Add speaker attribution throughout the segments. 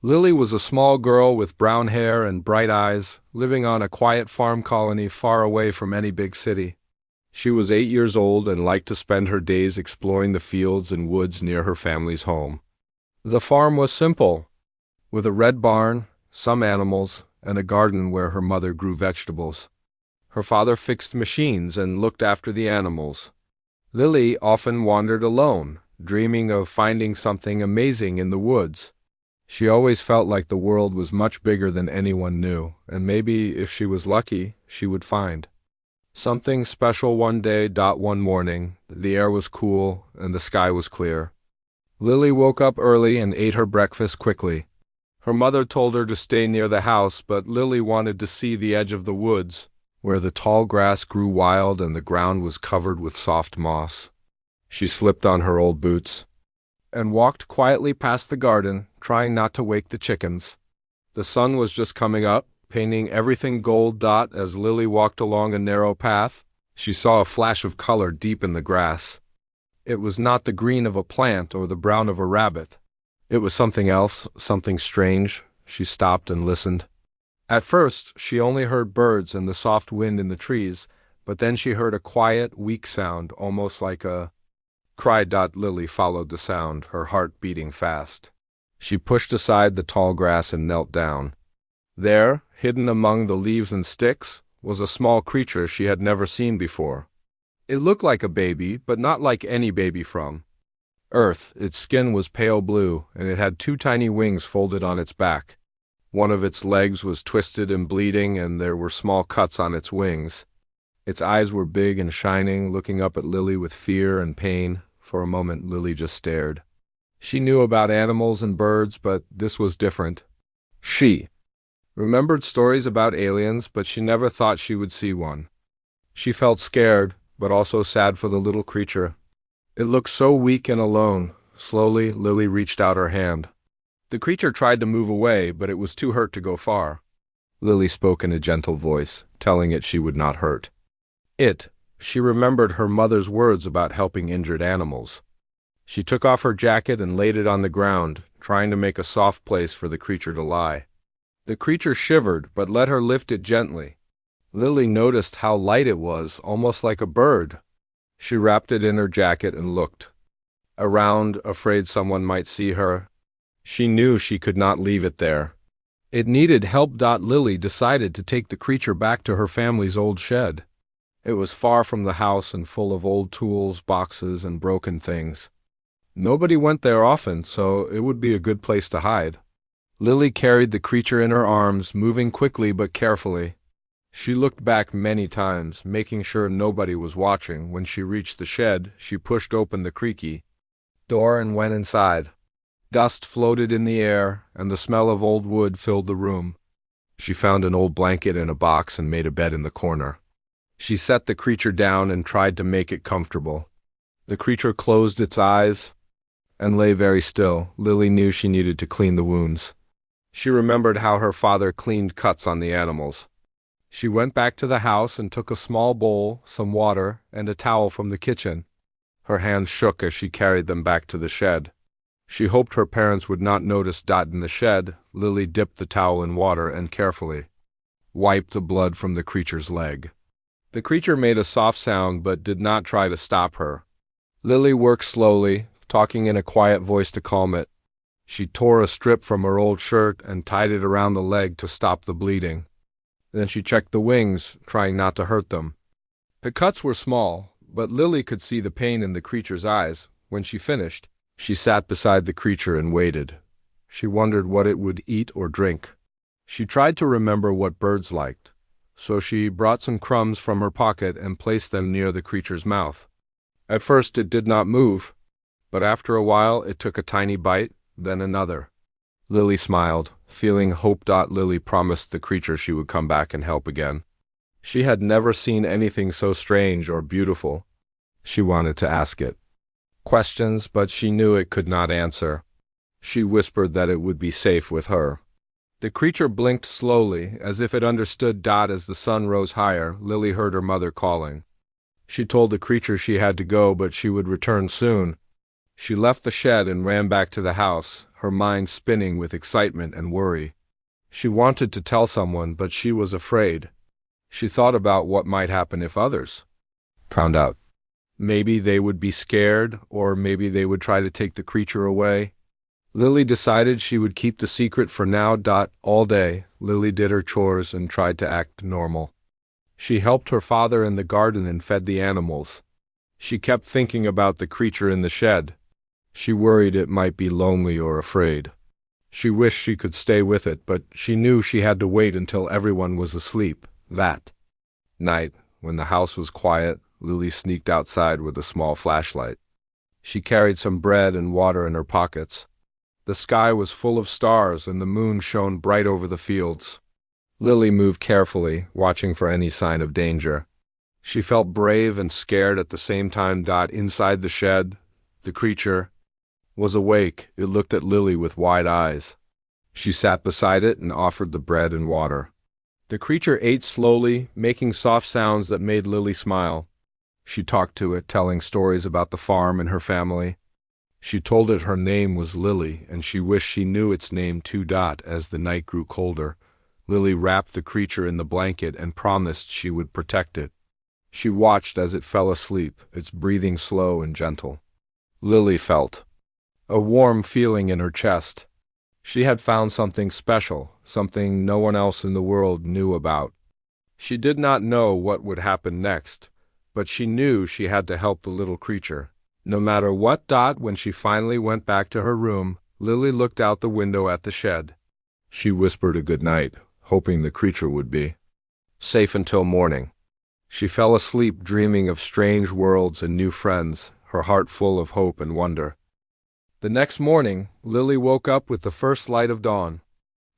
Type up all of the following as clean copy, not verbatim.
Speaker 1: Lily was a small girl with brown hair and bright eyes, living on a quiet farm colony far away from any big city. She was 8 years old and liked to spend her days exploring the fields and woods near her family's home. The farm was simple, with a red barn, some animals, and a garden where her mother grew vegetables. Her father fixed machines and looked after the animals. Lily often wandered alone, dreaming of finding something amazing in the woods. She always felt like the world was much bigger than anyone knew, and maybe, if she was lucky, she would find something special one day. One morning, the air was cool and the sky was clear. Lily woke up early and ate her breakfast quickly. Her mother told her to stay near the house, but Lily wanted to see the edge of the woods, where the tall grass grew wild and the ground was covered with soft moss. She slipped on her old boots and walked quietly past the garden, trying not to wake the chickens. The sun was just coming up, painting everything gold. As Lily walked along a narrow path, she saw a flash of color deep in the grass. It was not the green of a plant or the brown of a rabbit. It was something else, something strange. She stopped and listened. At first, she only heard birds and the soft wind in the trees, but then she heard a quiet, weak sound, almost like a cry. Lily followed the sound, her heart beating fast. She pushed aside the tall grass and knelt down. There, hidden among the leaves and sticks, was a small creature she had never seen before. It looked like a baby, but not like any baby from Earth. Its skin was pale blue, and it had two tiny wings folded on its back. One of its legs was twisted and bleeding, and there were small cuts on its wings. Its eyes were big and shining, looking up at Lily with fear and pain. For a moment, Lily just stared. She knew about animals and birds, but this was different. She remembered stories about aliens, but she never thought she would see one. She felt scared, but also sad for the little creature. It looked so weak and alone. Slowly, Lily reached out her hand. The creature tried to move away, but it was too hurt to go far. Lily spoke in a gentle voice, telling it she would not hurt it. She remembered her mother's words about helping injured animals. She took off her jacket and laid it on the ground, trying to make a soft place for the creature to lie. The creature shivered, but let her lift it gently. Lily noticed how light it was, almost like a bird. She wrapped it in her jacket and looked around, afraid someone might see her. She knew she could not leave it there. It needed help. Lily decided to take the creature back to her family's old shed. It was far from the house and full of old tools, boxes, and broken things. Nobody went there often, so it would be a good place to hide. Lily carried the creature in her arms, moving quickly but carefully. She looked back many times, making sure nobody was watching. When she reached the shed, she pushed open the creaky door and went inside. Dust floated in the air, and the smell of old wood filled the room. She found an old blanket in a box and made a bed in the corner. She set the creature down and tried to make it comfortable. The creature closed its eyes and lay very still. Lily knew she needed to clean the wounds. She remembered how her father cleaned cuts on the animals. She went back to the house and took a small bowl, some water, and a towel from the kitchen. Her hands shook as she carried them back to the shed. She hoped her parents would not notice. In the shed, Lily dipped the towel in water and carefully wiped the blood from the creature's leg. The creature made a soft sound but did not try to stop her. Lily worked slowly, talking in a quiet voice to calm it. She tore a strip from her old shirt and tied it around the leg to stop the bleeding. Then she checked the wings, trying not to hurt them. The cuts were small, but Lily could see the pain in the creature's eyes. When she finished, she sat beside the creature and waited. She wondered what it would eat or drink. She tried to remember what birds liked, so she brought some crumbs from her pocket and placed them near the creature's mouth. At first it did not move, but after a while it took a tiny bite, then another. Lily smiled, feeling hope. Lily promised the creature she would come back and help again. She had never seen anything so strange or beautiful. She wanted to ask it questions, but she knew it could not answer. She whispered that it would be safe with her. The creature blinked slowly, as if it understood. As the sun rose higher, Lily heard her mother calling. She told the creature she had to go, but she would return soon. She left the shed and ran back to the house. her mind spinning with excitement and worry. She wanted to tell someone, but she was afraid. She thought about what might happen if others found out. Maybe they would be scared, or maybe they would try to take the creature away. Lily decided she would keep the secret for now. All day, Lily did her chores and tried to act normal. She helped her father in the garden and fed the animals. She kept thinking about the creature in the shed. She worried it might be lonely or afraid. She wished she could stay with it, but she knew she had to wait until everyone was asleep. That night, when the house was quiet, Lily sneaked outside with a small flashlight. She carried some bread and water in her pockets. The sky was full of stars and the moon shone bright over the fields. Lily moved carefully, watching for any sign of danger. She felt brave and scared at the same time. Inside the shed, the creature was awake. It looked at Lily with wide eyes. She sat beside it and offered the bread and water. The creature ate slowly, making soft sounds that made Lily smile. She talked to it, telling stories about the farm and her family. She told it her name was Lily, and she wished she knew its name too. As the night grew colder, Lily wrapped the creature in the blanket and promised she would protect it. She watched as it fell asleep, its breathing slow and gentle. Lily felt a warm feeling in her chest. She had found something special, something no one else in the world knew about. She did not know what would happen next, but she knew she had to help the little creature, no matter what. When she finally went back to her room, Lily looked out the window at the shed. She whispered a good night, hoping the creature would be safe until morning. She fell asleep dreaming of strange worlds and new friends, her heart full of hope and wonder. The next morning, Lily woke up with the first light of dawn.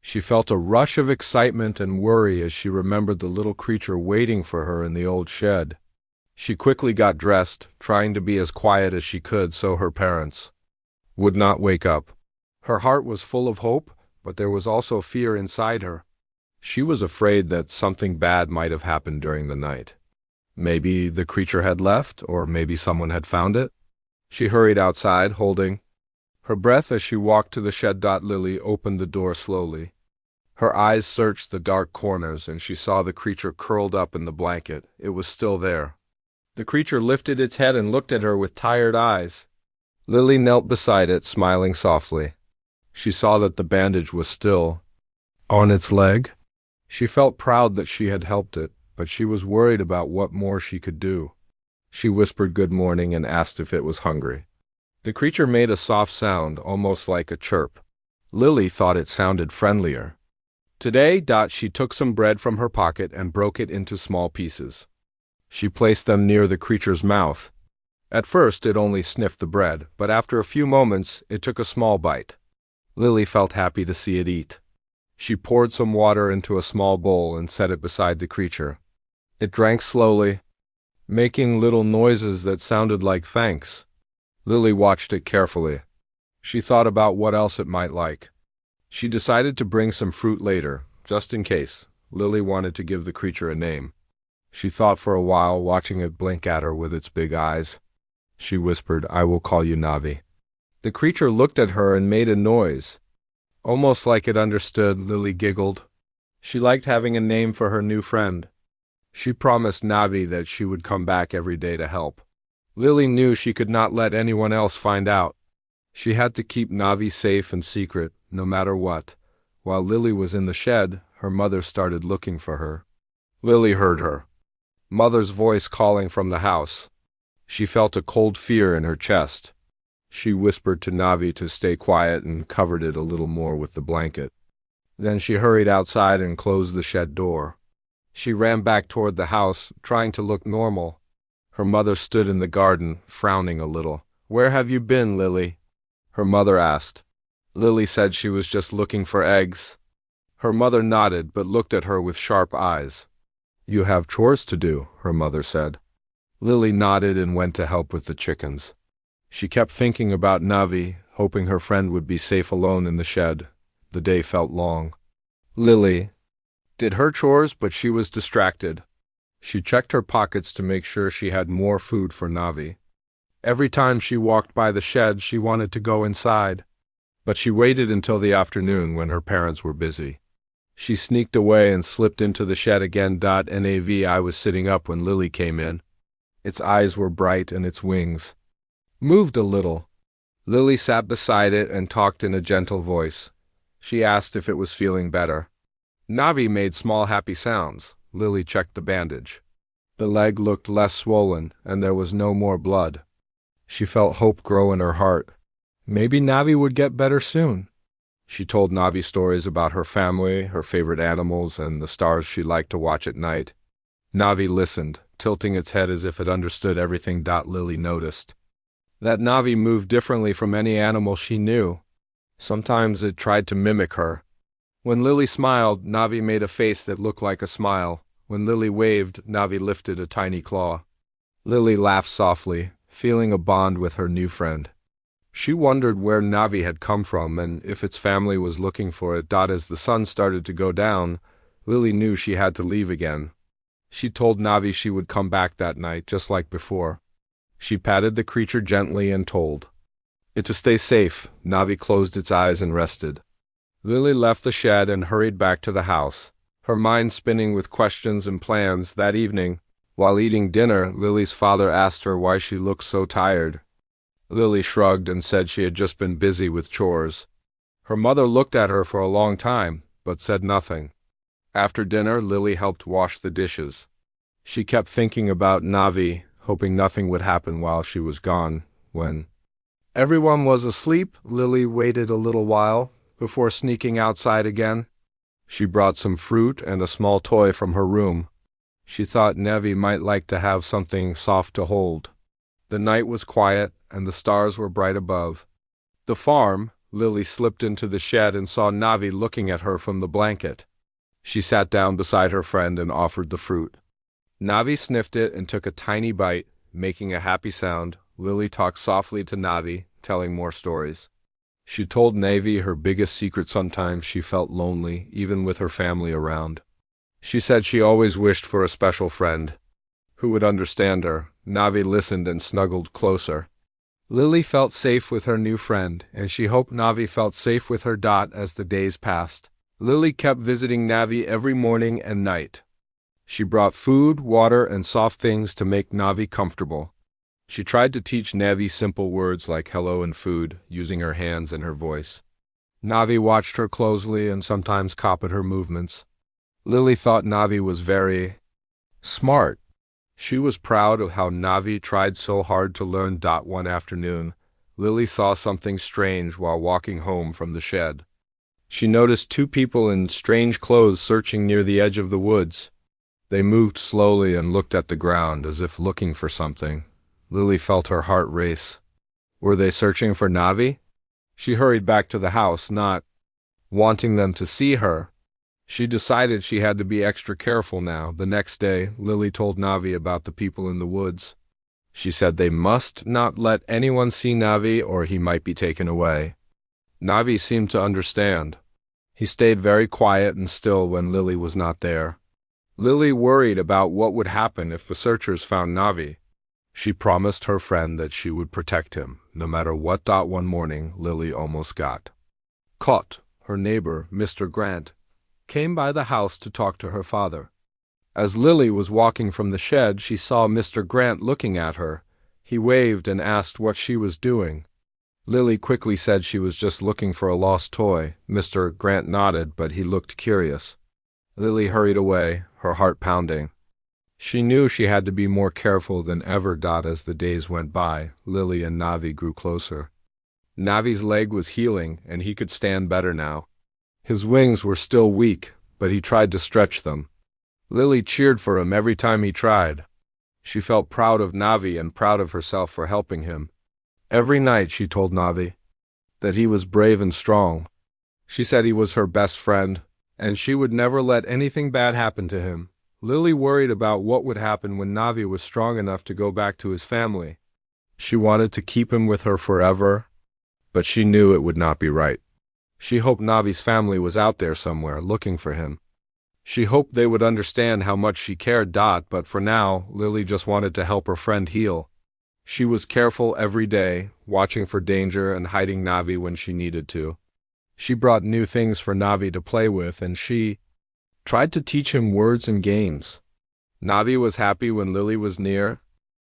Speaker 1: She felt a rush of excitement and worry as she remembered the little creature waiting for her in the old shed. She quickly got dressed, trying to be as quiet as she could so her parents would not wake up. Her heart was full of hope, but there was also fear inside her. She was afraid that something bad might have happened during the night. Maybe the creature had left, or maybe someone had found it. She hurried outside, holding her breath as she walked to the shed. Lily opened the door slowly. Her eyes searched the dark corners, and she saw the creature curled up in the blanket. It was still there. The creature lifted its head and looked at her with tired eyes. Lily knelt beside it, smiling softly. She saw that the bandage was still on its leg. She felt proud that she had helped it, but she was worried about what more she could do. She whispered good morning and asked if it was hungry. The creature made a soft sound, almost like a chirp. Lily thought it sounded friendlier. Today, she took some bread from her pocket and broke it into small pieces. She placed them near the creature's mouth. At first, it only sniffed the bread, but after a few moments, it took a small bite. Lily felt happy to see it eat. She poured some water into a small bowl and set it beside the creature. It drank slowly, making little noises that sounded like thanks. Lily watched it carefully. She thought about what else it might like. She decided to bring some fruit later, just in case. Lily wanted to give the creature a name. She thought for a while, watching it blink at her with its big eyes. She whispered, "I will call you Navi." The creature looked at her and made a noise. Almost like it understood, Lily giggled. She liked having a name for her new friend. She promised Navi that she would come back every day to help. Lily knew she could not let anyone else find out. She had to keep Navi safe and secret, no matter what. While Lily was in the shed, her mother started looking for her. Lily heard her mother's voice calling from the house. She felt a cold fear in her chest. She whispered to Navi to stay quiet and covered it a little more with the blanket. Then she hurried outside and closed the shed door. She ran back toward the house, trying to look normal. Her mother stood in the garden, frowning a little. "Where have you been, Lily?" her mother asked. Lily said she was just looking for eggs. Her mother nodded but looked at her with sharp eyes. "You have chores to do," her mother said. Lily nodded and went to help with the chickens. She kept thinking about Navi, hoping her friend would be safe alone in the shed. The day felt long. Lily did her chores, but she was distracted. She checked her pockets to make sure she had more food for Navi. Every time she walked by the shed, she wanted to go inside. But she waited until the afternoon when her parents were busy. She sneaked away and slipped into the shed again. Navi was sitting up when Lily came in. Its eyes were bright and its wings moved a little. Lily sat beside it and talked in a gentle voice. She asked if it was feeling better. Navi made small happy sounds. Lily checked the bandage. The leg looked less swollen, and there was no more blood. She felt hope grow in her heart. Maybe Navi would get better soon. She told Navi stories about her family, her favorite animals, and the stars she liked to watch at night. Navi listened, tilting its head as if it understood everything. Lily noticed that Navi moved differently from any animal she knew. Sometimes it tried to mimic her. When Lily smiled, Navi made a face that looked like a smile. When Lily waved, Navi lifted a tiny claw. Lily laughed softly, feeling a bond with her new friend. She wondered where Navi had come from and if its family was looking for it. As the sun started to go down, Lily knew she had to leave again. She told Navi she would come back that night, just like before. She patted the creature gently and told it to stay safe. Navi closed its eyes and rested. Lily left the shed and hurried back to the house, her mind spinning with questions and plans. That evening, while eating dinner, Lily's father asked her why she looked so tired. Lily shrugged and said she had just been busy with chores. Her mother looked at her for a long time, but said nothing. After dinner, Lily helped wash the dishes. She kept thinking about Navi, hoping nothing would happen while she was gone. When everyone was asleep, Lily waited a little while before sneaking outside again. She brought some fruit and a small toy from her room. She thought Navi might like to have something soft to hold. The night was quiet, and the stars were bright above. The farm, Lily slipped into the shed and saw Navi looking at her from the blanket. She sat down beside her friend and offered the fruit. Navi sniffed it and took a tiny bite, making a happy sound. Lily talked softly to Navi, telling more stories. She told Navi her biggest secret. Sometimes she felt lonely, even with her family around. She said she always wished for a special friend who would understand her. Navi listened and snuggled closer. Lily felt safe with her new friend, and she hoped Navi felt safe with her. As the days passed, Lily kept visiting Navi every morning and night. She brought food, water, and soft things to make Navi comfortable. She tried to teach Navi simple words like hello and food, using her hands and her voice. Navi watched her closely and sometimes copied her movements. Lily thought Navi was very smart. She was proud of how Navi tried so hard to learn. One afternoon, Lily saw something strange while walking home from the shed. She noticed two people in strange clothes searching near the edge of the woods. They moved slowly and looked at the ground as if looking for something. Lily felt her heart race. Were they searching for Navi? She hurried back to the house, not wanting them to see her. She decided she had to be extra careful now. The next day, Lily told Navi about the people in the woods. She said they must not let anyone see Navi or he might be taken away. Navi seemed to understand. He stayed very quiet and still when Lily was not there. Lily worried about what would happen if the searchers found Navi. She promised her friend that she would protect him, no matter what. One morning, Lily almost got caught. Her neighbor, Mr. Grant, came by the house to talk to her father. As Lily was walking from the shed, she saw Mr. Grant looking at her. He waved and asked what she was doing. Lily quickly said she was just looking for a lost toy. Mr. Grant nodded, but he looked curious. Lily hurried away, her heart pounding. She knew she had to be more careful than ever. As the days went by, Lily and Navi grew closer. Navi's leg was healing, and he could stand better now. His wings were still weak, but he tried to stretch them. Lily cheered for him every time he tried. She felt proud of Navi and proud of herself for helping him. Every night she told Navi that he was brave and strong. She said he was her best friend, and she would never let anything bad happen to him. Lily worried about what would happen when Navi was strong enough to go back to his family. She wanted to keep him with her forever, but she knew it would not be right. She hoped Navi's family was out there somewhere, looking for him. She hoped they would understand how much she cared. But for now, Lily just wanted to help her friend heal. She was careful every day, watching for danger and hiding Navi when she needed to. She brought new things for Navi to play with, and she tried to teach him words and games. Navi was happy when Lily was near.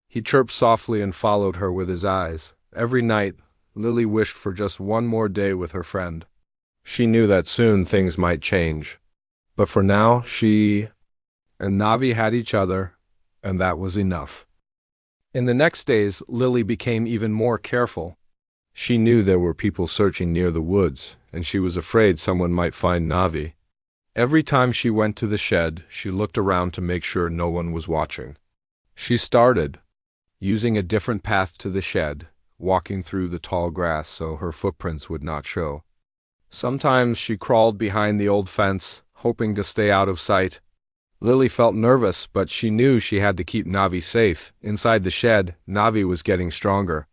Speaker 1: He chirped softly and followed her with his eyes. Every night, Lily wished for just one more day with her friend. She knew that soon things might change. But for now, she and Navi had each other, and that was enough. In the next days, Lily became even more careful. She knew there were people searching near the woods, and she was afraid someone might find Navi. Every time she went to the shed, she looked around to make sure no one was watching. She started using a different path to the shed, walking through the tall grass so her footprints would not show. Sometimes she crawled behind the old fence, hoping to stay out of sight. Lily felt nervous, but she knew she had to keep Navi safe. Inside the shed, Navi was getting stronger.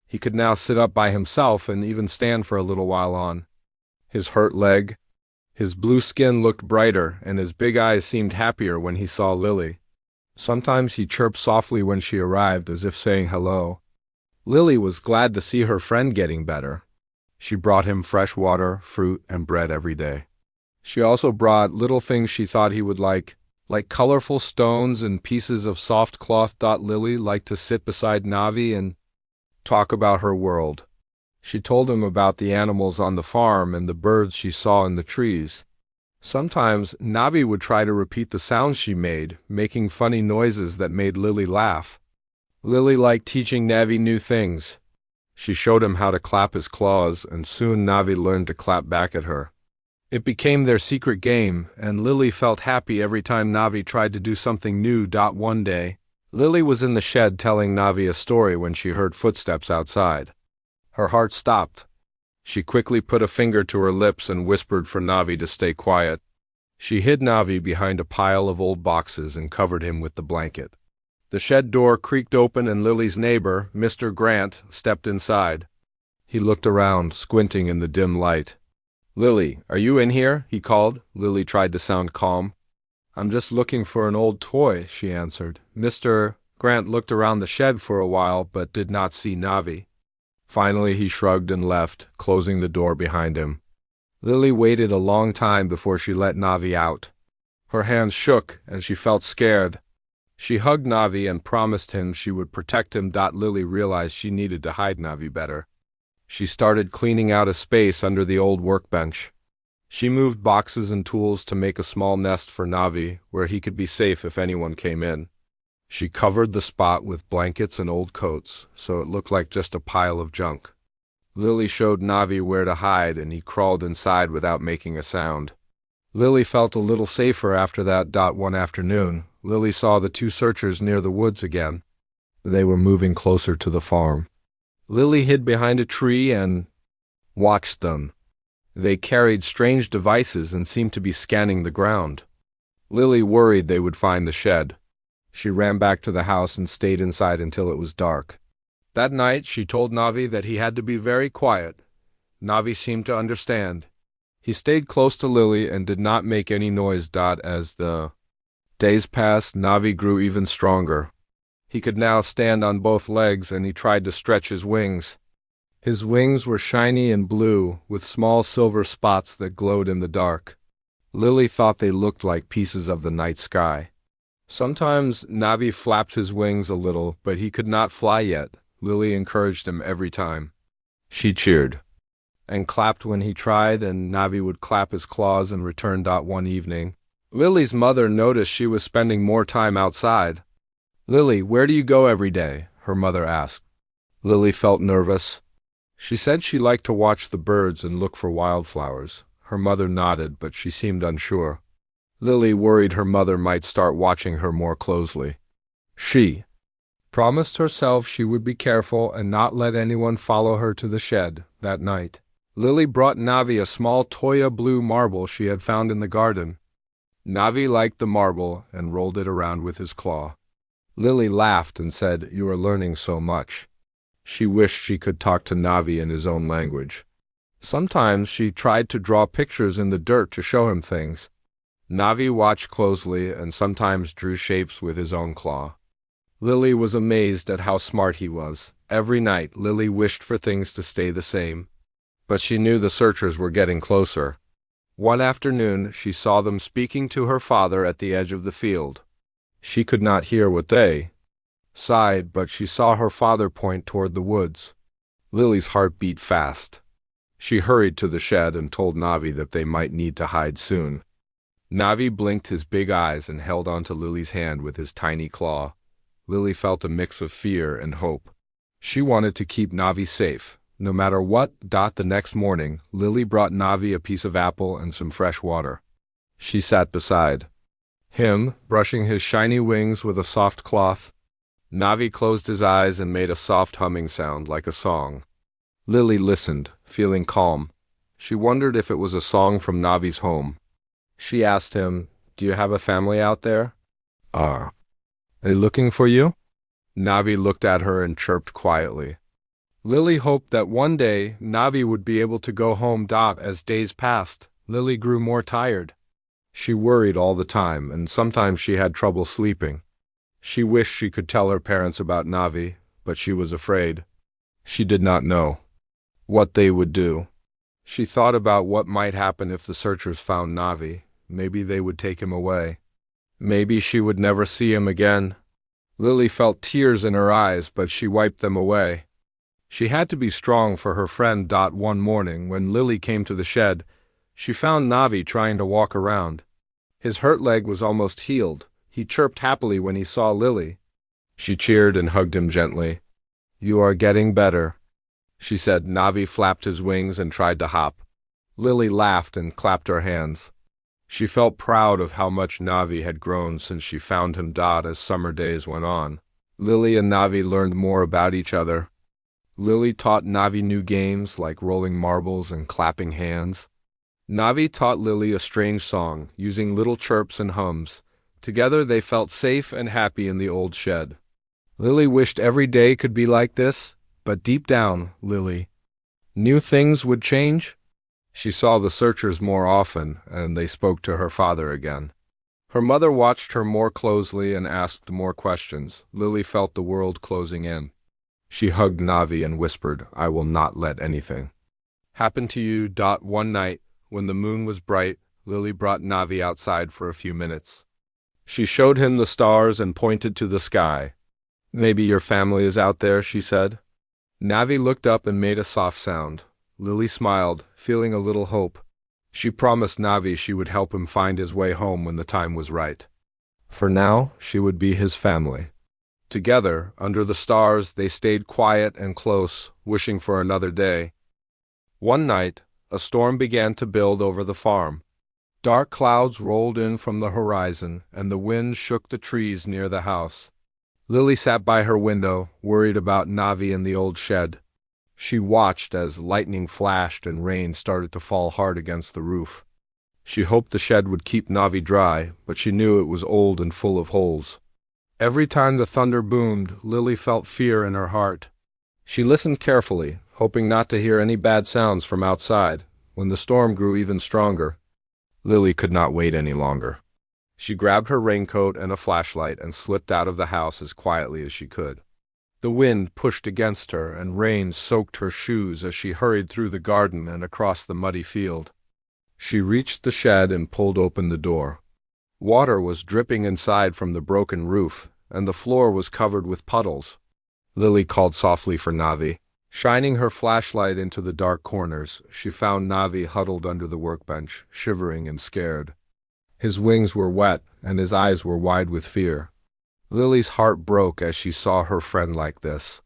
Speaker 1: He could now sit up by himself and even stand for a little while on his hurt leg. His blue skin looked brighter, and his big eyes seemed happier when he saw Lily. Sometimes he chirped softly when she arrived, as if saying hello. Lily was glad to see her friend getting better. She brought him fresh water, fruit, and bread every day. She also brought little things she thought he would like colorful stones and pieces of soft cloth. Lily liked to sit beside Navi and talk about her world. She told him about the animals on the farm and the birds she saw in the trees. Sometimes Navi would try to repeat the sounds she made, making funny noises that made Lily laugh. Lily liked teaching Navi new things. She showed him how to clap his claws, and soon Navi learned to clap back at her. It became their secret game, and Lily felt happy every time Navi tried to do something new. One day, Lily was in the shed telling Navi a story when she heard footsteps outside. Her heart stopped. She quickly put a finger to her lips and whispered for Navi to stay quiet. She hid Navi behind a pile of old boxes and covered him with the blanket. The shed door creaked open and Lily's neighbor, Mr. Grant, stepped inside. He looked around, squinting in the dim light. "Lily, are you in here?" he called. Lily tried to sound calm. "I'm just looking for an old toy," she answered. Mr. Grant looked around the shed for a while but did not see Navi. Finally he shrugged and left, closing the door behind him. Lily waited a long time before she let Navi out. Her hands shook and she felt scared. She hugged Navi and promised him she would protect him. Lily realized she needed to hide Navi better. She started cleaning out a space under the old workbench. She moved boxes and tools to make a small nest for Navi where he could be safe if anyone came in. She covered the spot with blankets and old coats, so it looked like just a pile of junk. Lily showed Navi where to hide, and he crawled inside without making a sound. Lily felt a little safer after that. One afternoon, Lily saw the two searchers near the woods again. They were moving closer to the farm. Lily hid behind a tree and watched them. They carried strange devices and seemed to be scanning the ground. Lily worried they would find the shed. She ran back to the house and stayed inside until it was dark. That night she told Navi that he had to be very quiet. Navi seemed to understand. He stayed close to Lily and did not make any noise. As the days passed, Navi grew even stronger. He could now stand on both legs and he tried to stretch his wings. His wings were shiny and blue, with small silver spots that glowed in the dark. Lily thought they looked like pieces of the night sky. Sometimes Navi flapped his wings a little, but he could not fly yet. Lily encouraged him every time. She cheered and clapped when he tried, and Navi would clap his claws and return. One evening, Lily's mother noticed she was spending more time outside. "Lily, where do you go every day?" her mother asked. Lily felt nervous. She said she liked to watch the birds and look for wildflowers. Her mother nodded, but she seemed unsure. Lily worried her mother might start watching her more closely. She promised herself she would be careful and not let anyone follow her to the shed that night. Lily brought Navi a small Toya blue marble she had found in the garden. Navi liked the marble and rolled it around with his claw. Lily laughed and said, "You are learning so much." She wished she could talk to Navi in his own language. Sometimes she tried to draw pictures in the dirt to show him things. Navi watched closely and sometimes drew shapes with his own claw. Lily was amazed at how smart he was. Every night, Lily wished for things to stay the same. But she knew the searchers were getting closer. One afternoon, she saw them speaking to her father at the edge of the field. She could not hear what they sighed, but she saw her father point toward the woods. Lily's heart beat fast. She hurried to the shed and told Navi that they might need to hide soon. Navi blinked his big eyes and held onto Lily's hand with his tiny claw. Lily felt a mix of fear and hope. She wanted to keep Navi safe, no matter what. The next morning, Lily brought Navi a piece of apple and some fresh water. She sat beside him, brushing his shiny wings with a soft cloth. Navi closed his eyes and made a soft humming sound like a song. Lily listened, feeling calm. She wondered if it was a song from Navi's home. She asked him, "Do you have a family out there? Are they looking for you?" Navi looked at her and chirped quietly. Lily hoped that one day Navi would be able to go home. As days passed, Lily grew more tired. She worried all the time, and sometimes she had trouble sleeping. She wished she could tell her parents about Navi, but she was afraid. She did not know what they would do. She thought about what might happen if the searchers found Navi. Maybe they would take him away. Maybe she would never see him again. Lily felt tears in her eyes, but she wiped them away. She had to be strong for her friend. One morning, when Lily came to the shed, she found Navi trying to walk around. His hurt leg was almost healed. He chirped happily when he saw Lily. She cheered and hugged him gently. "You are getting better," she said. Navi flapped his wings and tried to hop. Lily laughed and clapped her hands. She felt proud of how much Navi had grown since she found him. As summer days went on, Lily and Navi learned more about each other. Lily taught Navi new games like rolling marbles and clapping hands. Navi taught Lily a strange song, using little chirps and hums. Together they felt safe and happy in the old shed. Lily wished every day could be like this, but deep down, Lily knew things would change. She saw the searchers more often, and they spoke to her father again. Her mother watched her more closely and asked more questions. Lily felt the world closing in. She hugged Navi and whispered, "I will not let anything happen to you." One night, when the moon was bright, Lily brought Navi outside for a few minutes. She showed him the stars and pointed to the sky. "Maybe your family is out there," she said. Navi looked up and made a soft sound. Lily smiled, feeling a little hope. She promised Navi she would help him find his way home when the time was right. For now, she would be his family. Together, under the stars, they stayed quiet and close, wishing for another day. One night, a storm began to build over the farm. Dark clouds rolled in from the horizon, and the wind shook the trees near the house. Lily sat by her window, worried about Navi in the old shed. She watched as lightning flashed and rain started to fall hard against the roof. She hoped the shed would keep Navi dry, but she knew it was old and full of holes. Every time the thunder boomed, Lily felt fear in her heart. She listened carefully, hoping not to hear any bad sounds from outside. When the storm grew even stronger, Lily could not wait any longer. She grabbed her raincoat and a flashlight and slipped out of the house as quietly as she could. The wind pushed against her, and rain soaked her shoes as she hurried through the garden and across the muddy field. She reached the shed and pulled open the door. Water was dripping inside from the broken roof, and the floor was covered with puddles. Lily called softly for Navi. Shining her flashlight into the dark corners, she found Navi huddled under the workbench, shivering and scared. His wings were wet, and his eyes were wide with fear. Lily's heart broke as she saw her friend like this.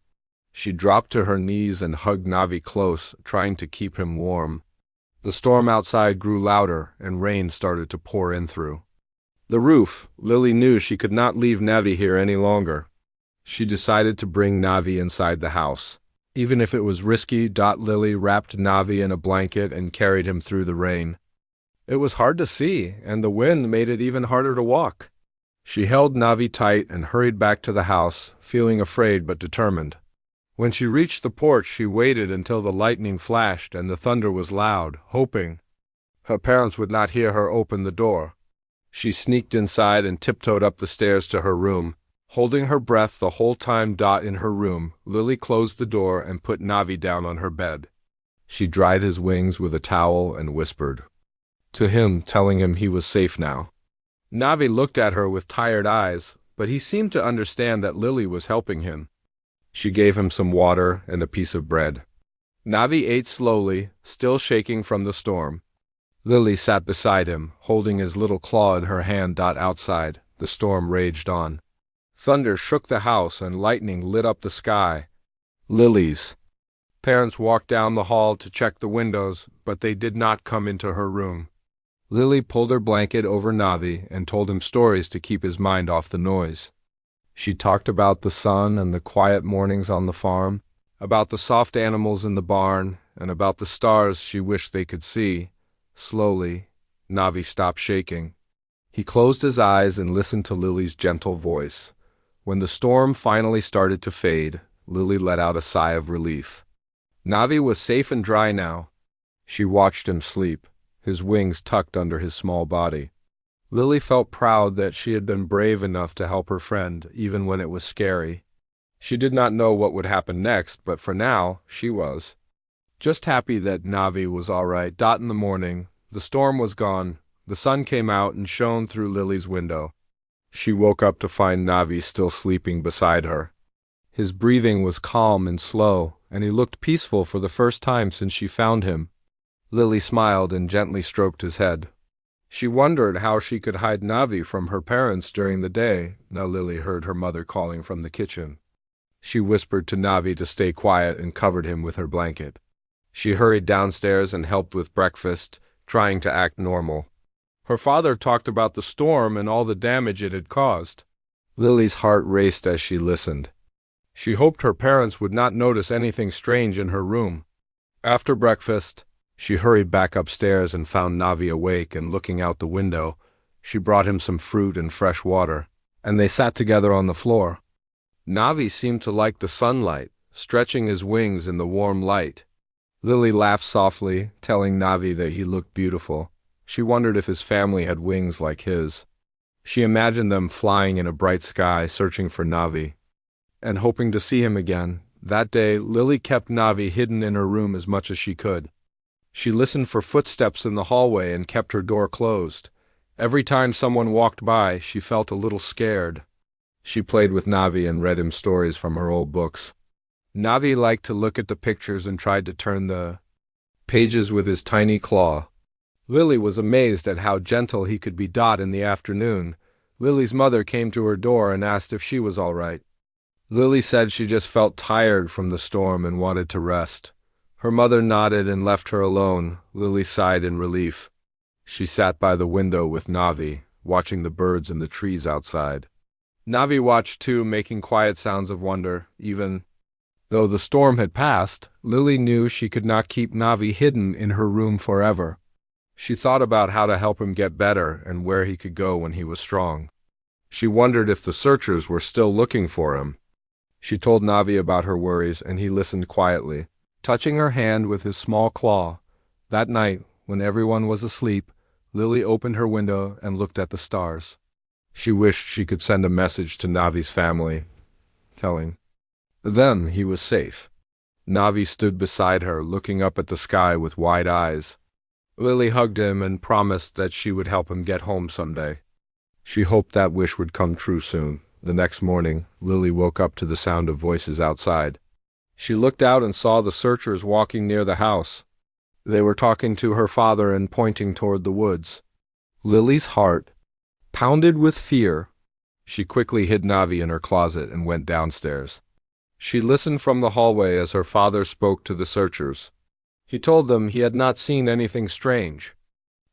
Speaker 1: She dropped to her knees and hugged Navi close, trying to keep him warm. The storm outside grew louder, and rain started to pour in through the roof. Lily knew she could not leave Navi here any longer. She decided to bring Navi inside the house. Even if it was risky, Lily wrapped Navi in a blanket and carried him through the rain. It was hard to see, and the wind made it even harder to walk. She held Navi tight and hurried back to the house, feeling afraid but determined. When she reached the porch, she waited until the lightning flashed and the thunder was loud, hoping her parents would not hear her open the door. She sneaked inside and tiptoed up the stairs to her room. Holding her breath the whole time in her room, Lily closed the door and put Navi down on her bed. She dried his wings with a towel and whispered to him, telling him he was safe now. Navi looked at her with tired eyes, but he seemed to understand that Lily was helping him. She gave him some water and a piece of bread. Navi ate slowly, still shaking from the storm. Lily sat beside him, holding his little claw in her hand. Outside, the storm raged on. Thunder shook the house and lightning lit up the sky. Lily's parents walked down the hall to check the windows, but they did not come into her room. Lily pulled her blanket over Navi and told him stories to keep his mind off the noise. She talked about the sun and the quiet mornings on the farm, about the soft animals in the barn, and about the stars she wished they could see. Slowly, Navi stopped shaking. He closed his eyes and listened to Lily's gentle voice. When the storm finally started to fade, Lily let out a sigh of relief. Navi was safe and dry now. She watched him sleep, his wings tucked under his small body. Lily felt proud that she had been brave enough to help her friend, even when it was scary. She did not know what would happen next, but for now, she was just happy that Navi was all right. In the morning, the storm was gone. The sun came out and shone through Lily's window. She woke up to find Navi still sleeping beside her. His breathing was calm and slow, and he looked peaceful for the first time since she found him. Lily smiled and gently stroked his head. She wondered how she could hide Navi from her parents during the day. Now Lily heard her mother calling from the kitchen. She whispered to Navi to stay quiet and covered him with her blanket. She hurried downstairs and helped with breakfast, trying to act normal. Her father talked about the storm and all the damage it had caused. Lily's heart raced as she listened. She hoped her parents would not notice anything strange in her room. After breakfast, she hurried back upstairs and found Navi awake and looking out the window. She brought him some fruit and fresh water, and they sat together on the floor. Navi seemed to like the sunlight, stretching his wings in the warm light. Lily laughed softly, telling Navi that he looked beautiful. She wondered if his family had wings like his. She imagined them flying in a bright sky, searching for Navi, and hoping to see him again. That day, Lily kept Navi hidden in her room as much as she could. She listened for footsteps in the hallway and kept her door closed. Every time someone walked by, she felt a little scared. She played with Navi and read him stories from her old books. Navi liked to look at the pictures and tried to turn the pages with his tiny claw. Lily was amazed at how gentle he could be. In the afternoon, Lily's mother came to her door and asked if she was all right. Lily said she just felt tired from the storm and wanted to rest. Her mother nodded and left her alone. Lily sighed in relief. She sat by the window with Navi, watching the birds and the trees outside. Navi watched too, making quiet sounds of wonder. Even though the storm had passed, Lily knew she could not keep Navi hidden in her room forever. She thought about how to help him get better and where he could go when he was strong. She wondered if the searchers were still looking for him. She told Navi about her worries, and he listened quietly, touching her hand with his small claw. That night, when everyone was asleep, Lily opened her window and looked at the stars. She wished she could send a message to Navi's family, telling them he was safe. Navi stood beside her, looking up at the sky with wide eyes. Lily hugged him and promised that she would help him get home someday. She hoped that wish would come true soon. The next morning, Lily woke up to the sound of voices outside. She looked out and saw the searchers walking near the house. They were talking to her father and pointing toward the woods. Lily's heart pounded with fear. She quickly hid Navi in her closet and went downstairs. She listened from the hallway as her father spoke to the searchers. He told them he had not seen anything strange.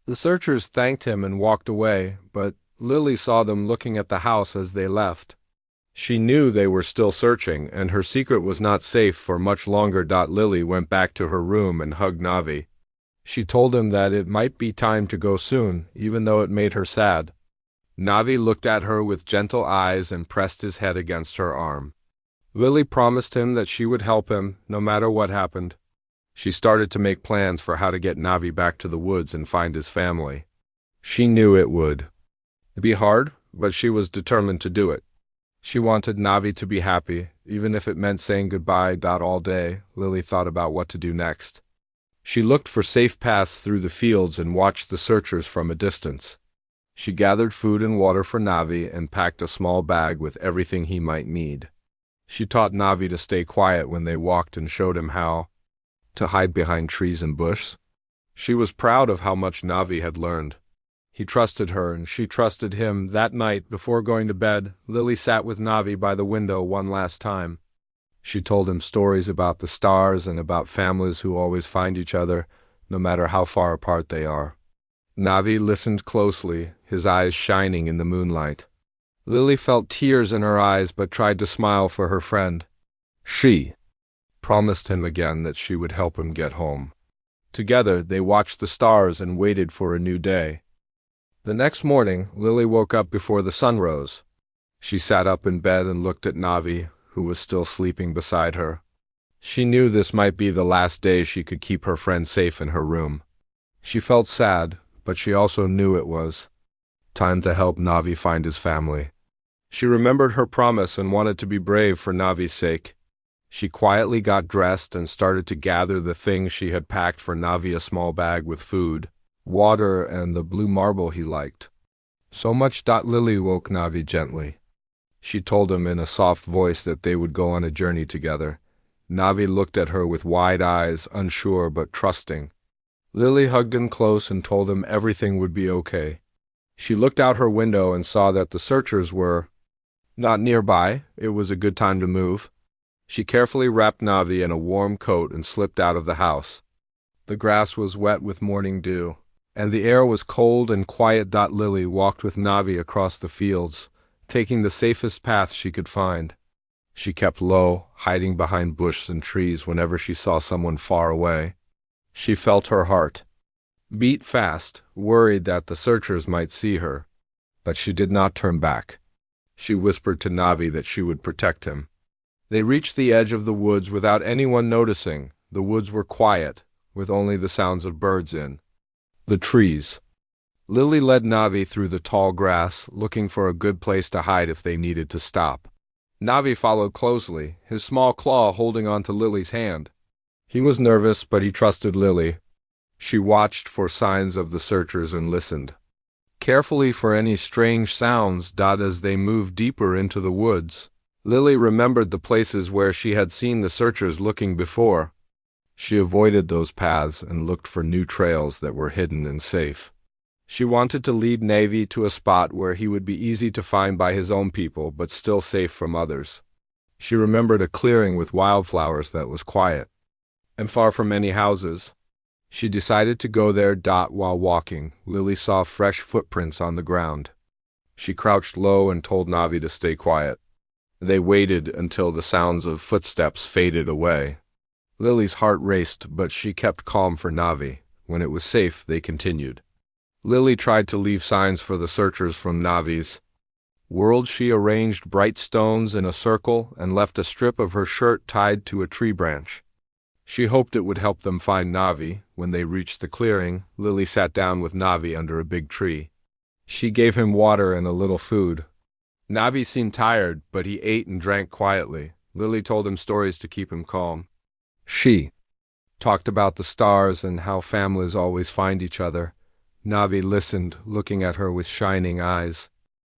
Speaker 1: The searchers thanked him and walked away, but Lily saw them looking at the house as they left. She knew they were still searching, and her secret was not safe for much longer. Lily went back to her room and hugged Navi. She told him that it might be time to go soon, even though it made her sad. Navi looked at her with gentle eyes and pressed his head against her arm. Lily promised him that she would help him, no matter what happened. She started to make plans for how to get Navi back to the woods and find his family. She knew it would be hard, but she was determined to do it. She wanted Navi to be happy, even if it meant saying goodbye. All day, Lily thought about what to do next. She looked for safe paths through the fields and watched the searchers from a distance. She gathered food and water for Navi and packed a small bag with everything he might need. She taught Navi to stay quiet when they walked and showed him how to hide behind trees and bushes. She was proud of how much Navi had learned. He trusted her and she trusted him. That night, before going to bed, Lily sat with Navi by the window one last time. She told him stories about the stars and about families who always find each other, no matter how far apart they are. Navi listened closely, his eyes shining in the moonlight. Lily felt tears in her eyes but tried to smile for her friend. She promised him again that she would help him get home. Together, they watched the stars and waited for a new day. The next morning, Lily woke up before the sun rose. She sat up in bed and looked at Navi, who was still sleeping beside her. She knew this might be the last day she could keep her friend safe in her room. She felt sad, but she also knew it was time to help Navi find his family. She remembered her promise and wanted to be brave for Navi's sake. She quietly got dressed and started to gather the things she had packed for Navi: a small bag with food, water, and the blue marble he liked. So much. Lily woke Navi gently. She told him in a soft voice that they would go on a journey together. Navi looked at her with wide eyes, unsure but trusting. Lily hugged him close and told him everything would be okay. She looked out her window and saw that the searchers were not nearby. It was a good time to move. She carefully wrapped Navi in a warm coat and slipped out of the house. The grass was wet with morning dew, and the air was cold and quiet. Lily walked with Navi across the fields, taking the safest path she could find. She kept low, hiding behind bushes and trees whenever she saw someone far away. She felt her heart beat fast, worried that the searchers might see her. But she did not turn back. She whispered to Navi that she would protect him. They reached the edge of the woods without anyone noticing. The woods were quiet, with only the sounds of birds in the trees. Lily led Navi through the tall grass, looking for a good place to hide if they needed to stop. Navi followed closely, his small claw holding onto Lily's hand. He was nervous, but he trusted Lily. She watched for signs of the searchers and listened carefully for any strange sounds. As they moved deeper into the woods, Lily remembered the places where she had seen the searchers looking before. She avoided those paths and looked for new trails that were hidden and safe. She wanted to lead Navi to a spot where he would be easy to find by his own people but still safe from others. She remembered a clearing with wildflowers that was quiet and far from any houses. She decided to go there. While walking, Lily saw fresh footprints on the ground. She crouched low and told Navi to stay quiet. They waited until the sounds of footsteps faded away. Lily's heart raced, but she kept calm for Navi. When it was safe, they continued. Lily tried to leave signs for the searchers from Navi's world. She arranged bright stones in a circle and left a strip of her shirt tied to a tree branch. She hoped it would help them find Navi. When they reached the clearing, Lily sat down with Navi under a big tree. She gave him water and a little food. Navi seemed tired, but he ate and drank quietly. Lily told him stories to keep him calm. She talked about the stars and how families always find each other. Navi listened, looking at her with shining eyes.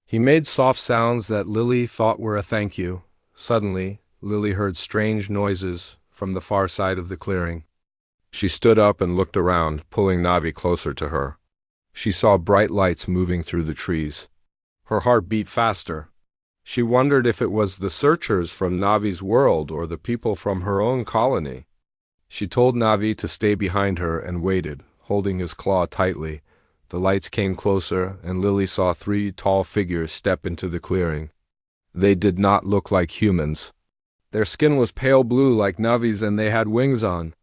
Speaker 1: He made soft sounds that Lily thought were a thank you. Suddenly, Lily heard strange noises from the far side of the clearing. She stood up and looked around, pulling Navi closer to her. She saw bright lights moving through the trees. Her heart beat faster. She wondered if it was the searchers from Navi's world or the people from her own colony. She told Navi to stay behind her and waited, holding his claw tightly. The lights came closer, and Lily saw 3 tall figures step into the clearing. They did not look like humans. Their skin was pale blue like Navi's, and they had wings on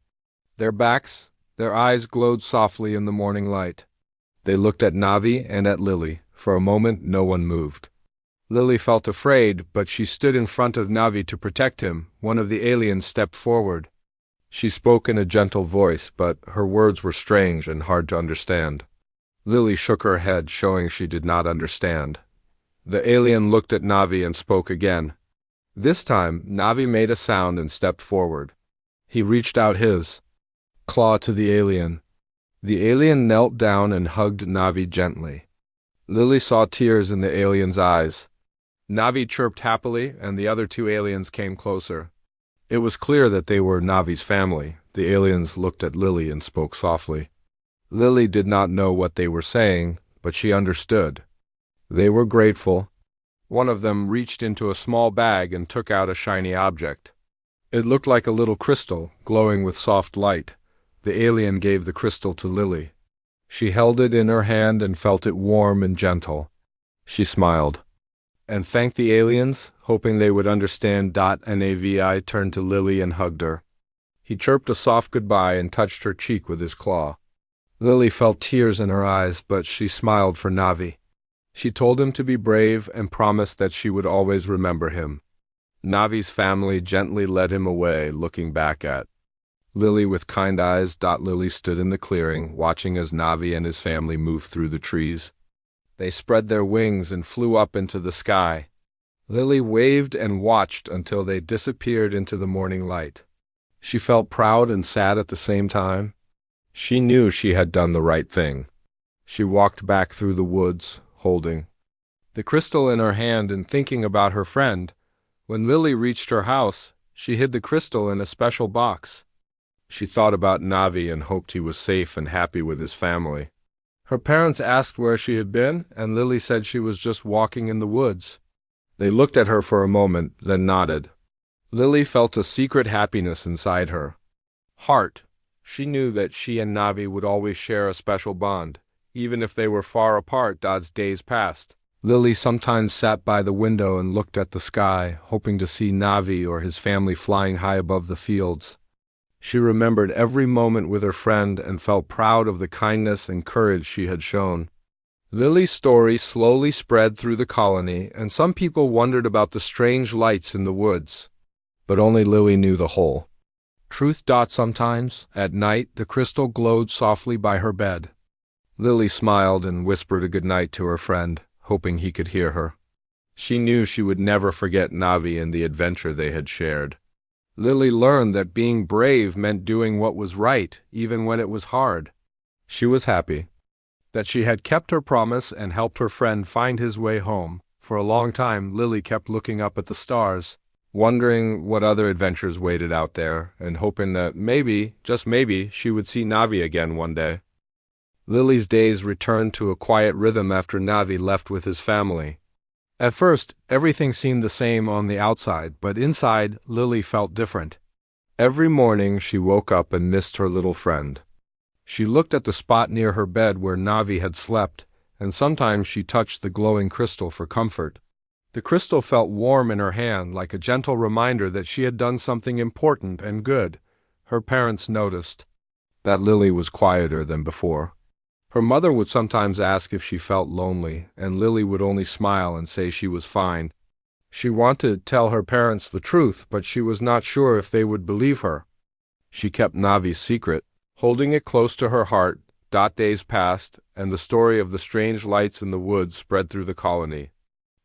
Speaker 1: their backs. Their eyes glowed softly in the morning light. They looked at Navi and at Lily. For a moment, no one moved. Lily felt afraid, but she stood in front of Navi to protect him. One of the aliens stepped forward. She spoke in a gentle voice, but her words were strange and hard to understand. Lily shook her head, showing she did not understand. The alien looked at Navi and spoke again. This time, Navi made a sound and stepped forward. He reached out his claw to the alien. The alien knelt down and hugged Navi gently. Lily saw tears in the alien's eyes. Navi chirped happily, and the other two aliens came closer. It was clear that they were Navi's family. The aliens looked at Lily and spoke softly. Lily did not know what they were saying, but she understood. They were grateful. One of them reached into a small bag and took out a shiny object. It looked like a little crystal, glowing with soft light. The alien gave the crystal to Lily. She held it in her hand and felt it warm and gentle. She smiled and thanked the aliens, hoping they would understand. Navi turned to Lily and hugged her. He chirped a soft goodbye and touched her cheek with his claw. Lily felt tears in her eyes, but she smiled for Navi. She told him to be brave and promised that she would always remember him. Navi's family gently led him away, looking back at Lily with kind eyes. Lily stood in the clearing, watching as Navi and his family moved through the trees. They spread their wings and flew up into the sky. Lily waved and watched until they disappeared into the morning light. She felt proud and sad at the same time. She knew she had done the right thing. She walked back through the woods, holding the crystal in her hand and thinking about her friend. When Lily reached her house, she hid the crystal in a special box. She thought about Navi and hoped he was safe and happy with his family. Her parents asked where she had been, and Lily said she was just walking in the woods. They looked at her for a moment, then nodded. Lily felt a secret happiness inside her heart. She knew that she and Navi would always share a special bond, even if they were far apart. As days passed, Lily sometimes sat by the window and looked at the sky, hoping to see Navi or his family flying high above the fields. She remembered every moment with her friend and felt proud of the kindness and courage she had shown. Lily's story slowly spread through the colony, and some people wondered about the strange lights in the woods. But only Lily knew the whole truth. Sometimes, at night, the crystal glowed softly by her bed. Lily smiled and whispered a good night to her friend, hoping he could hear her. She knew she would never forget Navi and the adventure they had shared. Lily learned that being brave meant doing what was right, even when it was hard. She was happy that she had kept her promise and helped her friend find his way home. For a long time, Lily kept looking up at the stars, wondering what other adventures waited out there, and hoping that maybe, just maybe, she would see Navi again one day. Lily's days returned to a quiet rhythm after Navi left with his family. At first, everything seemed the same on the outside, but inside, Lily felt different. Every morning, she woke up and missed her little friend. She looked at the spot near her bed where Navi had slept, and sometimes she touched the glowing crystal for comfort. The crystal felt warm in her hand, like a gentle reminder that she had done something important and good. Her parents noticed that Lily was quieter than before. Her mother would sometimes ask if she felt lonely, and Lily would only smile and say she was fine. She wanted to tell her parents the truth, but she was not sure if they would believe her. She kept Navi's secret, holding it close to her heart. Days passed, and the story of the strange lights in the woods spread through the colony.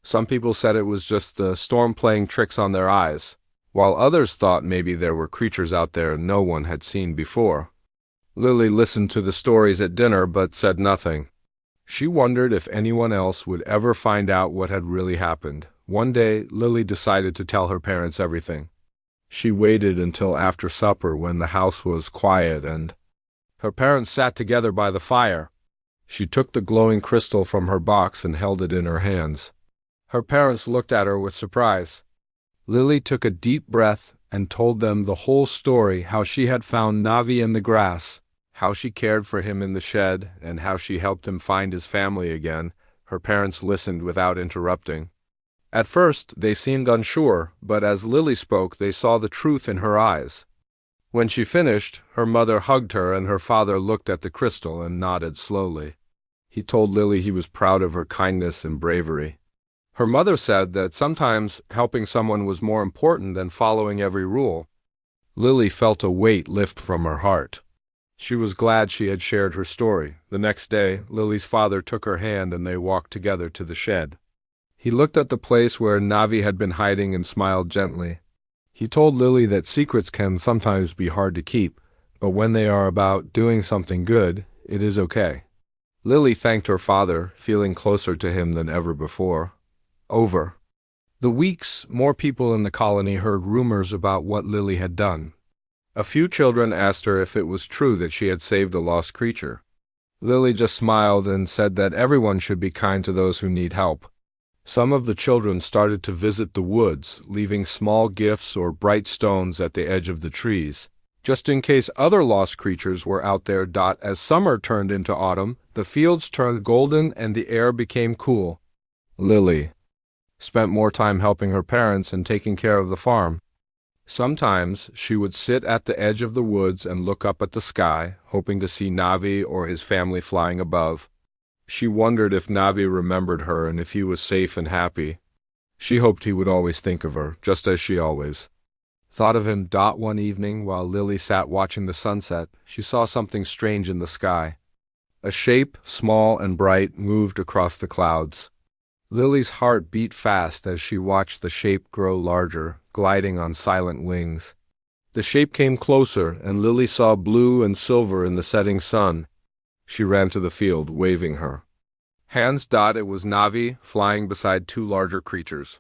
Speaker 1: Some people said it was just the storm playing tricks on their eyes, while others thought maybe there were creatures out there no one had seen before. Lily listened to the stories at dinner but said nothing. She wondered if anyone else would ever find out what had really happened. One day, Lily decided to tell her parents everything. She waited until after supper when the house was quiet and her parents sat together by the fire. She took the glowing crystal from her box and held it in her hands. Her parents looked at her with surprise. Lily took a deep breath and told them the whole story, how she had found Navi in the grass, how she cared for him in the shed, and how she helped him find his family again. Her parents listened without interrupting. At first, they seemed unsure, but as Lily spoke, they saw the truth in her eyes. When she finished, her mother hugged her and her father looked at the crystal and nodded slowly. He told Lily he was proud of her kindness and bravery. Her mother said that sometimes helping someone was more important than following every rule. Lily felt a weight lift from her heart. She was glad she had shared her story. The next day, Lily's father took her hand and they walked together to the shed. He looked at the place where Navi had been hiding and smiled gently. He told Lily that secrets can sometimes be hard to keep, but when they are about doing something good, it is okay. Lily thanked her father, feeling closer to him than ever before. Over the weeks, more people in the colony heard rumors about what Lily had done. A few children asked her if it was true that she had saved a lost creature. Lily just smiled and said that everyone should be kind to those who need help. Some of the children started to visit the woods, leaving small gifts or bright stones at the edge of the trees, just in case other lost creatures were out there. As summer turned into autumn, the fields turned golden and the air became cool. Lily spent more time helping her parents and taking care of the farm. Sometimes she would sit at the edge of the woods and look up at the sky, hoping to see Navi or his family flying above. She wondered if Navi remembered her and if he was safe and happy. She hoped he would always think of her, just as she always thought of him. One evening, while Lily sat watching the sunset, she saw something strange in the sky. A shape, small and bright, moved across the clouds. Lily's heart beat fast as she watched the shape grow larger, gliding on silent wings. The shape came closer, and Lily saw blue and silver in the setting sun. She ran to the field, waving her hands. It was Navi, flying beside two larger creatures.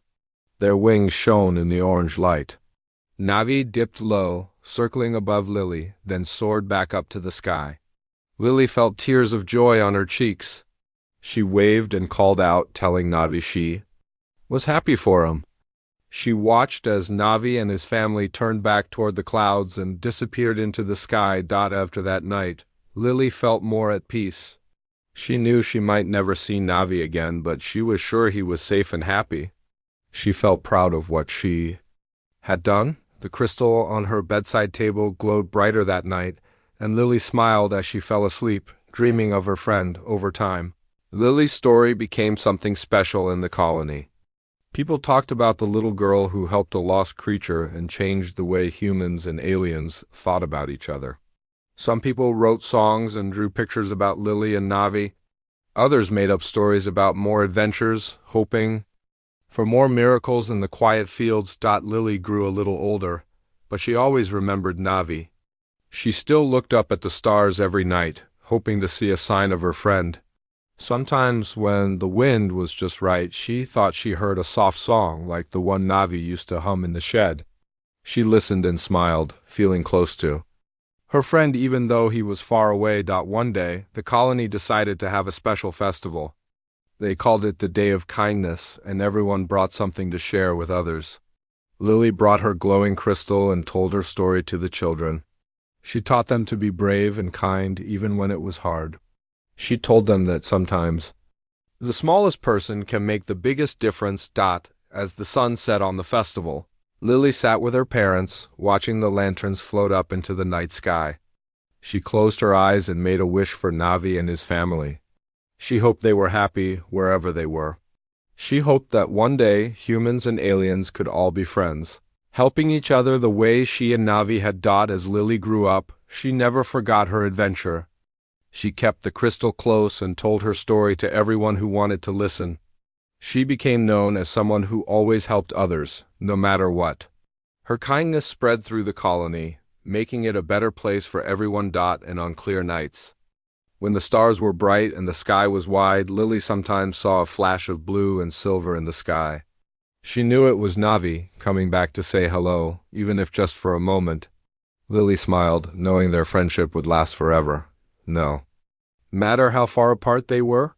Speaker 1: Their wings shone in the orange light. Navi dipped low, circling above Lily, then soared back up to the sky. Lily felt tears of joy on her cheeks. She waved and called out, telling Navi she was happy for him. She watched as Navi and his family turned back toward the clouds and disappeared into the sky. After that night, Lily felt more at peace. She knew she might never see Navi again, but she was sure he was safe and happy. She felt proud of what she had done. The crystal on her bedside table glowed brighter that night, and Lily smiled as she fell asleep, dreaming of her friend. Over time, Lily's story became something special in the colony. People talked about the little girl who helped a lost creature and changed the way humans and aliens thought about each other. Some people wrote songs and drew pictures about Lily and Navi. Others made up stories about more adventures, hoping for more miracles in the quiet fields. Lily grew a little older, but she always remembered Navi. She still looked up at the stars every night, hoping to see a sign of her friend. Sometimes when the wind was just right, she thought she heard a soft song like the one Navi used to hum in the shed. She listened and smiled, feeling close to her friend even though he was far away. One day, the colony decided to have a special festival. They called it the Day of Kindness, and everyone brought something to share with others. Lily brought her glowing crystal and told her story to the children. She taught them to be brave and kind even when it was hard. She told them that sometimes the smallest person can make the biggest difference. As the sun set on the festival, Lily sat with her parents, watching the lanterns float up into the night sky. She closed her eyes and made a wish for Navi and his family. She hoped they were happy wherever they were. She hoped that one day humans and aliens could all be friends, helping each other the way she and Navi had. As Lily grew up, she never forgot her adventure. She kept the crystal close and told her story to everyone who wanted to listen. She became known as someone who always helped others, no matter what. Her kindness spread through the colony, making it a better place for everyone. And on clear nights, when the stars were bright and the sky was wide, Lily sometimes saw a flash of blue and silver in the sky. She knew it was Navi coming back to say hello, even if just for a moment. Lily smiled, knowing their friendship would last forever. No matter how far apart they were,